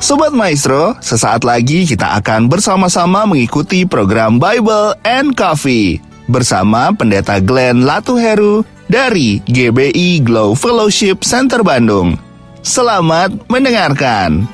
Sobat Maestro, sesaat lagi kita akan bersama-sama mengikuti program Bible and Coffee bersama Pendeta Glenn Latuheru dari GBI Glow Fellowship Center Bandung. Selamat mendengarkan.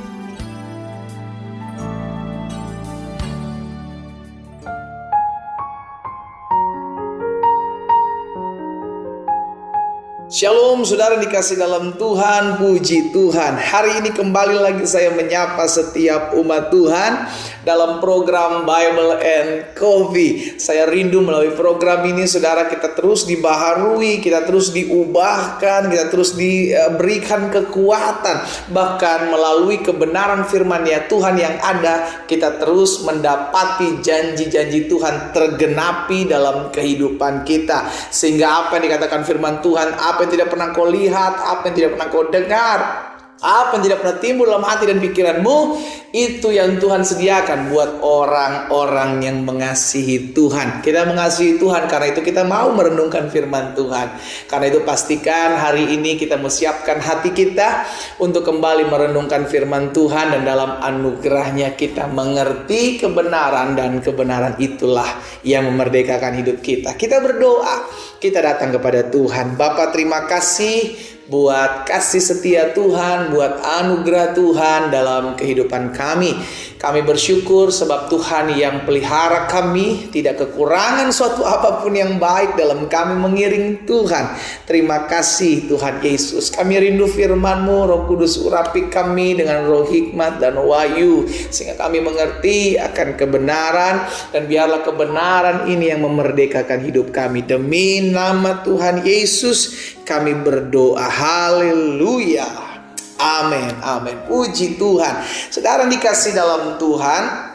Shalom saudara dikasih dalam Tuhan, puji Tuhan. Hari ini kembali lagi saya menyapa setiap umat Tuhan dalam program Bible and Coffee. Saya rindu melalui program ini saudara kita terus dibaharui, kita terus diubahkan, kita terus diberikan kekuatan. Bahkan melalui kebenaran firman-Nya Tuhan yang ada, kita terus mendapati janji-janji Tuhan tergenapi dalam kehidupan kita. Sehingga apa yang dikatakan firman Tuhan, apa yang tidak pernah kau lihat, apa yang tidak pernah kau dengar, apa yang tidak pernah timbul dalam hati dan pikiranmu, itu yang Tuhan sediakan buat orang-orang yang mengasihi Tuhan. Kita mengasihi Tuhan, karena itu kita mau merenungkan firman Tuhan. Karena itu pastikan hari ini kita menyiapkan hati kita untuk kembali merenungkan firman Tuhan, dan dalam anugerahnya kita mengerti kebenaran, dan kebenaran itulah yang memerdekakan hidup kita. Kita berdoa, kita datang kepada Tuhan. Bapa, terima kasih buat kasih setia Tuhan, buat anugerah Tuhan dalam kehidupan kami. Kami bersyukur sebab Tuhan yang pelihara kami, tidak kekurangan suatu apapun yang baik dalam kami mengiring Tuhan. Terima kasih Tuhan Yesus. Kami rindu firman-Mu, Roh Kudus urapi kami dengan roh hikmat dan wahyu, sehingga kami mengerti akan kebenaran, dan biarlah kebenaran ini yang memerdekakan hidup kami. Demi nama Tuhan Yesus kami berdoa. Haleluya. Amin, amin. Puji Tuhan. Saudara dikasih dalam Tuhan,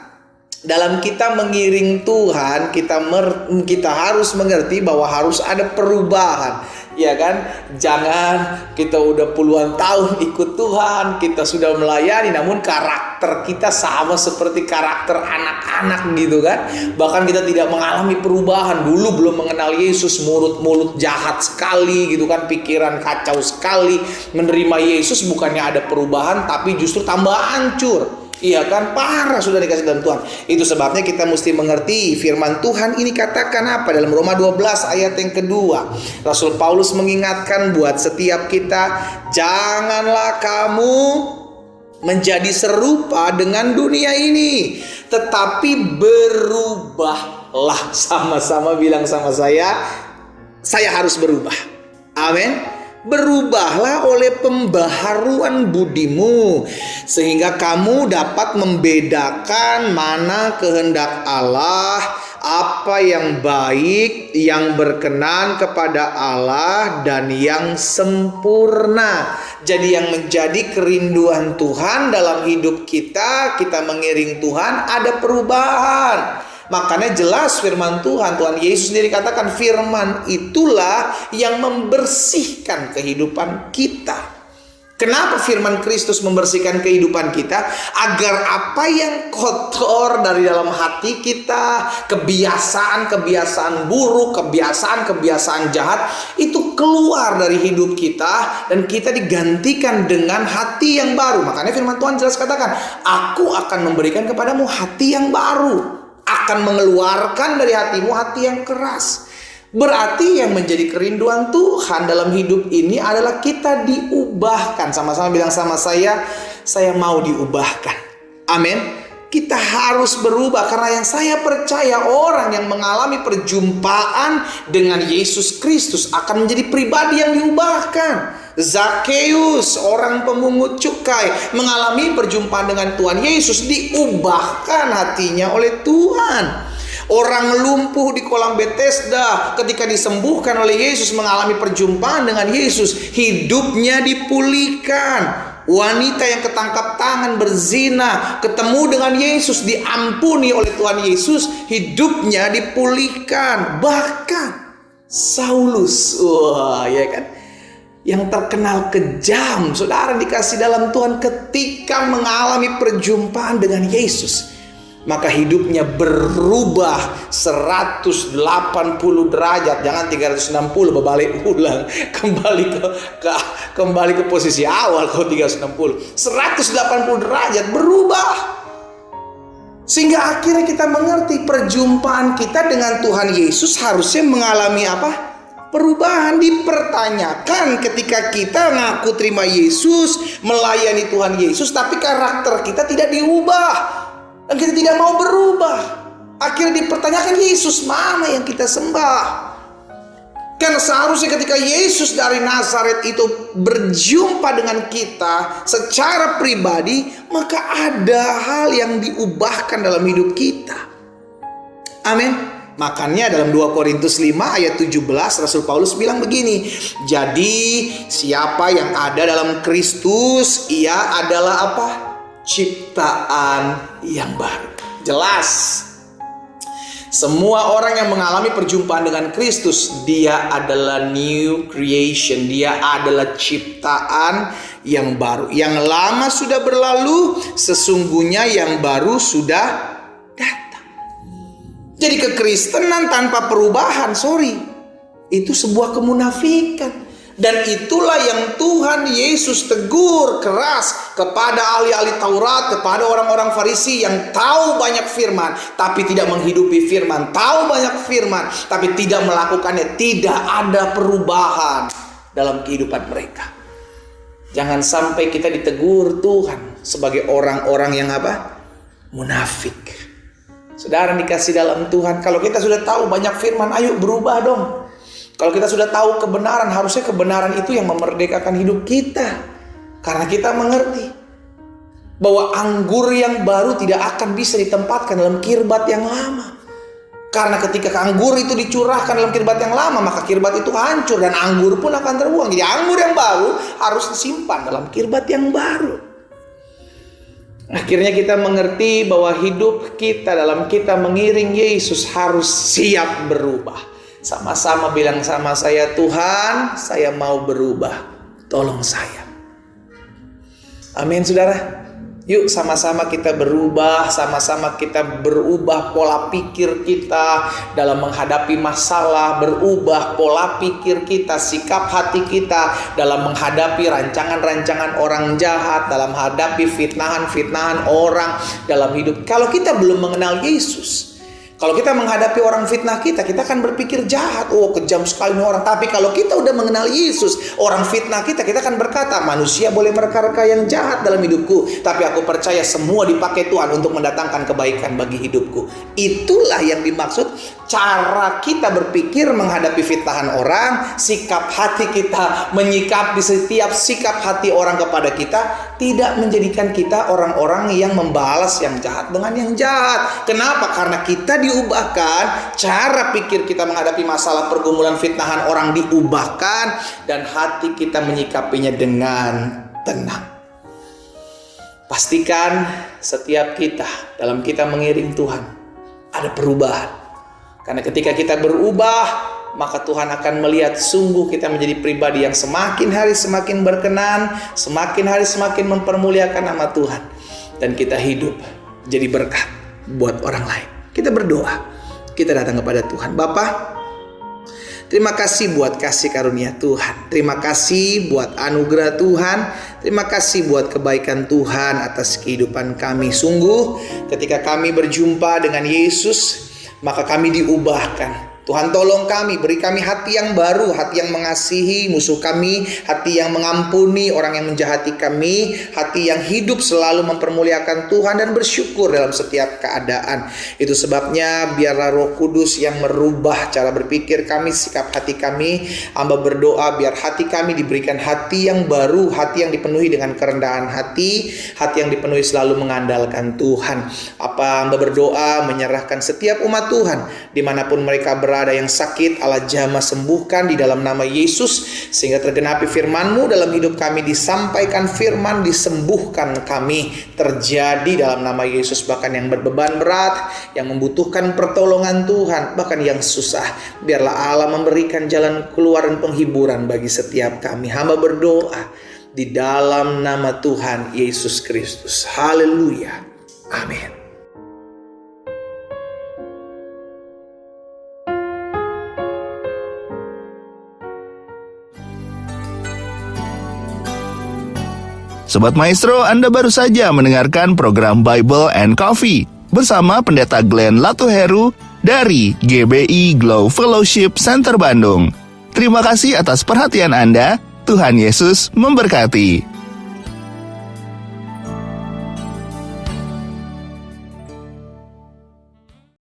dalam kita mengiring Tuhan, kita harus mengerti bahwa harus ada perubahan. Ya kan? Jangan kita udah puluhan tahun ikut Tuhan, kita sudah melayani, namun karakter kita sama seperti karakter anak-anak gitu kan. Bahkan kita tidak mengalami perubahan. Dulu belum mengenal Yesus, mulut jahat sekali gitu kan, pikiran kacau sekali. Menerima Yesus bukannya ada perubahan, tapi justru tambah hancur. Iya kan, parah sudah dikasih dalam Tuhan. Itu sebabnya kita mesti mengerti firman Tuhan ini katakan apa dalam Roma 12 ayat yang kedua. Rasul Paulus mengingatkan buat setiap kita, janganlah kamu menjadi serupa dengan dunia ini, tetapi berubahlah. Sama-sama bilang sama saya harus berubah. Amin. Berubahlah oleh pembaharuan budimu, sehingga kamu dapat membedakan mana kehendak Allah, apa yang baik, yang berkenan kepada Allah, dan yang sempurna. Jadi yang menjadi kerinduan Tuhan dalam hidup kita mengiring Tuhan, ada perubahan. Makanya jelas firman Tuhan Yesus sendiri katakan, firman itulah yang membersihkan kehidupan kita. Kenapa firman Kristus membersihkan kehidupan kita? Agar apa yang kotor dari dalam hati kita, kebiasaan-kebiasaan buruk, kebiasaan-kebiasaan jahat, itu keluar dari hidup kita, dan kita digantikan dengan hati yang baru. Makanya firman Tuhan jelas katakan, aku akan memberikan kepadamu hati yang baru, akan mengeluarkan dari hatimu hati yang keras. Berarti yang menjadi kerinduan Tuhan dalam hidup ini adalah kita diubahkan. Sama-sama bilang sama saya mau diubahkan. Amin. Kita harus berubah, karena yang saya percaya orang yang mengalami perjumpaan dengan Yesus Kristus akan menjadi pribadi yang diubahkan. Zakheus, orang pemungut cukai, mengalami perjumpaan dengan Tuhan Yesus, diubahkan hatinya oleh Tuhan. Orang lumpuh di kolam Bethesda ketika disembuhkan oleh Yesus, mengalami perjumpaan dengan Yesus, hidupnya dipulihkan. Wanita yang ketangkap tangan berzina, ketemu dengan Yesus, diampuni oleh Tuhan Yesus, hidupnya dipulihkan. Bahkan Saulus, ya kan, yang terkenal kejam, saudara dikasih dalam Tuhan, ketika mengalami perjumpaan dengan Yesus, maka hidupnya berubah 180 derajat. Jangan 360, berbalik ulang. Kembali ke posisi awal kalau 360. 180 derajat berubah. Sehingga akhirnya kita mengerti perjumpaan kita dengan Tuhan Yesus harusnya mengalami apa? Perubahan. Dipertanyakan ketika kita ngaku terima Yesus, melayani Tuhan Yesus, tapi karakter kita tidak diubah. Dan kita tidak mau berubah. Akhirnya dipertanyakan, Yesus mana yang kita sembah? Karena seharusnya ketika Yesus dari Nazaret itu berjumpa dengan kita secara pribadi, maka ada hal yang diubahkan dalam hidup kita. Amin. Makanya dalam 2 Korintus 5 ayat 17 Rasul Paulus bilang begini, jadi siapa yang ada dalam Kristus, ia adalah apa? Ciptaan yang baru. Jelas. Semua orang yang mengalami perjumpaan dengan Kristus, dia adalah new creation. Dia adalah ciptaan yang baru. Yang lama sudah berlalu, sesungguhnya yang baru sudah datang. Jadi kekristenan tanpa perubahan, itu sebuah kemunafikan. Dan itulah yang Tuhan Yesus tegur keras kepada ahli-ahli Taurat, kepada orang-orang Farisi yang tahu banyak firman tapi tidak menghidupi firman, tahu banyak firman tapi tidak melakukannya. Tidak ada perubahan dalam kehidupan mereka. Jangan sampai kita ditegur Tuhan sebagai orang-orang yang apa? Munafik. Saudara dikasih dalam Tuhan, kalau kita sudah tahu banyak firman, ayo berubah dong. Kalau kita sudah tahu kebenaran, harusnya kebenaran itu yang memerdekakan hidup kita. Karena kita mengerti bahwa anggur yang baru tidak akan bisa ditempatkan dalam kirbat yang lama. Karena ketika anggur itu dicurahkan dalam kirbat yang lama, maka kirbat itu hancur dan anggur pun akan terbuang. Jadi anggur yang baru harus disimpan dalam kirbat yang baru. Akhirnya kita mengerti bahwa hidup kita dalam kita mengiring Yesus harus siap berubah. Sama-sama bilang sama saya, Tuhan, saya mau berubah. Tolong saya. Amin, saudara. Yuk sama-sama kita berubah, sama-sama kita berubah pola pikir kita dalam menghadapi masalah, berubah pola pikir kita, sikap hati kita dalam menghadapi rancangan-rancangan orang jahat, dalam menghadapi fitnahan-fitnahan orang dalam hidup. Kalau kita belum mengenal Yesus, kalau kita menghadapi orang fitnah kita akan berpikir jahat. Oh, kejam sekali nih orang. Tapi kalau kita udah mengenal Yesus, orang fitnah kita akan berkata, manusia boleh mereka-reka yang jahat dalam hidupku, tapi aku percaya semua dipakai Tuhan untuk mendatangkan kebaikan bagi hidupku. Itulah yang dimaksud cara kita berpikir menghadapi fitnahan orang, sikap hati kita menyikapi setiap sikap hati orang kepada kita, tidak menjadikan kita orang-orang yang membalas yang jahat dengan yang jahat. Kenapa? Karena kita diubahkan, cara pikir kita menghadapi masalah pergumulan fitnahan orang diubahkan, dan hati kita menyikapinya dengan tenang. Pastikan setiap kita dalam kita mengiring Tuhan ada perubahan. Karena ketika kita berubah, maka Tuhan akan melihat sungguh kita menjadi pribadi yang semakin hari semakin berkenan, semakin hari semakin mempermuliakan nama Tuhan, dan kita hidup jadi berkat buat orang lain. Kita berdoa, kita datang kepada Tuhan. Bapa, terima kasih buat kasih karunia Tuhan. Terima kasih buat anugerah Tuhan. Terima kasih buat kebaikan Tuhan atas kehidupan kami. Sungguh ketika kami berjumpa dengan Yesus, maka kami diubahkan. Tuhan tolong kami, beri kami hati yang baru, hati yang mengasihi musuh kami, hati yang mengampuni orang yang menjahati kami, hati yang hidup selalu mempermuliakan Tuhan dan bersyukur dalam setiap keadaan. Itu sebabnya biarlah Roh Kudus yang merubah cara berpikir kami, sikap hati kami. Hamba berdoa biar hati kami diberikan hati yang baru, hati yang dipenuhi dengan kerendahan hati yang dipenuhi selalu mengandalkan Tuhan. Hamba berdoa menyerahkan setiap umat Tuhan dimanapun mereka berada yang sakit, Allah jamah sembuhkan di dalam nama Yesus, sehingga tergenapi firman-Mu dalam hidup kami, disampaikan firman, disembuhkan kami, terjadi dalam nama Yesus. Bahkan yang berbeban berat, yang membutuhkan pertolongan Tuhan, bahkan yang susah, biarlah Allah memberikan jalan keluar dan penghiburan bagi setiap kami. Hamba berdoa di dalam nama Tuhan Yesus Kristus. Haleluya. Amin. Sobat Maestro, Anda baru saja mendengarkan program Bible and Coffee bersama Pendeta Glenn Latuheru dari GBI Glow Fellowship Center Bandung. Terima kasih atas perhatian Anda. Tuhan Yesus memberkati.